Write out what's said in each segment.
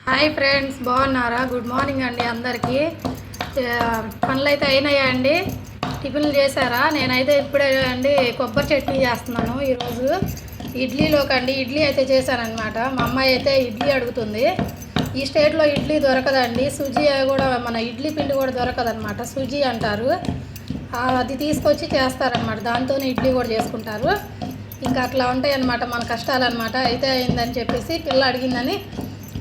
Hi friends, బాగున్నారా? Good morning అండి అందరికీ. పనులు అయితే అయినాయా అండి? టిఫిన్లు చేశారా? నేనైతే ఇప్పుడే అండి కొబ్బరి చట్నీ చేస్తున్నాను ఈరోజు ఇడ్లీలోకి అండి. ఇడ్లీ అయితే చేశానమాట. మా అమ్మాయి అయితే ఇడ్లీ అడుగుతుంది. ఈ స్టేట్లో ఇడ్లీ దొరకదండి. సుజీ కూడా, మన ఇడ్లీ పిండి కూడా దొరకదనమాట. సుజీ అంటారు. అది తీసుకొచ్చి చేస్తారనమాట. దాంతోనే ఇడ్లీ కూడా చేసుకుంటారు. ఇంకా అట్లా ఉంటాయి అన్నమాట మన కష్టాలన్నమాట. అయితే అయిందని చెప్పేసి పిల్ల అడిగిందని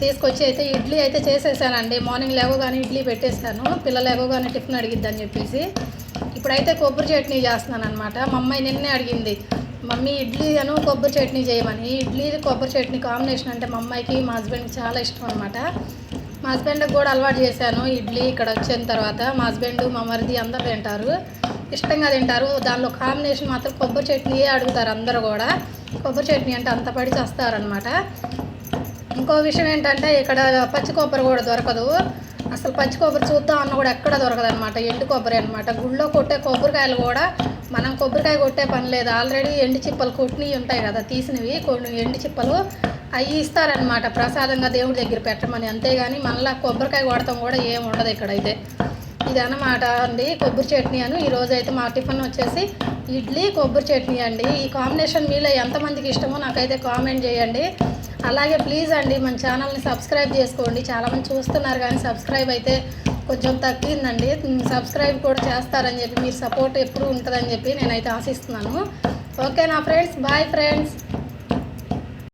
తీసుకొచ్చి అయితే ఇడ్లీ అయితే చేసేసానండి. మార్నింగ్ లేవగానే ఇడ్లీ పెట్టేశాను. పిల్లలు లేవగానే టిఫిన్ అడిగిద్దని చెప్పేసి ఇప్పుడైతే కొబ్బరి చట్నీ చేస్తున్నాను అనమాట. మా అమ్మాయి నిన్నే అడిగింది, మమ్మీ ఇడ్లీ అను కొబ్బరి చట్నీ చేయమని. ఇడ్లీ కొబ్బరి చట్నీ కాంబినేషన్ అంటే మా అమ్మాయికి, మా హస్బెండ్కి చాలా ఇష్టం అనమాట. మా హస్బెండ్కి కూడా అలవాటు చేశాను ఇడ్లీ. ఇక్కడ వచ్చిన తర్వాత మా హస్బెండ్, మా మరిది అందరూ తింటారు, ఇష్టంగా తింటారు. దానిలో కాంబినేషన్ మాత్రం కొబ్బరి చట్నీయే అడుగుతారు అందరూ కూడా. కొబ్బరి చట్నీ అంటే అంత పడి చేస్తారనమాట. ఇంకో విషయం ఏంటంటే ఇక్కడ పచ్చి కొబ్బరి కూడా దొరకదు. అసలు పచ్చి కొబ్బరి చూద్దాం అన్న కూడా ఎక్కడ దొరకదు అనమాట. ఎండు కొబ్బరి అనమాట. గుళ్ళో కొట్టే కొబ్బరికాయలు కూడా మనం కొబ్బరికాయ కొట్టే పని లేదు. ఆల్రెడీ ఎండు చిప్పలు కొట్టినవి ఉంటాయి కదా, తీసినవి కొన్ని ఎండు చిప్పలు అవి ఇస్తారనమాట ప్రసాదంగా దేవుడి దగ్గర పెట్టమని. అంతేగాని మళ్ళీ కొబ్బరికాయ కొడతాం కూడా ఏమి ఉండదు ఇక్కడైతే. ఇది అన్నమాట అండి కొబ్బరి చట్నీ అని. ఈరోజు అయితే మా టిఫిన్ వచ్చేసి ఇడ్లీ కొబ్బరి చట్నీ అండి. ఈ కాంబినేషన్ మీలో ఎంతమందికి ఇష్టమో నాకైతే కామెంట్ చేయండి. అలాగే ప్లీజ్ అండి మన ఛానల్ని సబ్స్క్రైబ్ చేసుకోండి. చాలామంది చూస్తున్నారు కానీ సబ్స్క్రైబ్ అయితే కొంచెం తగ్గిందండి. సబ్స్క్రైబ్ కూడా చేస్తారని చెప్పి, మీరు సపోర్ట్ ఎప్పుడు ఉంటుందని చెప్పి నేనైతే ఆశిస్తున్నాను. ఓకే నా ఫ్రెండ్స్, బాయ్ ఫ్రెండ్స్.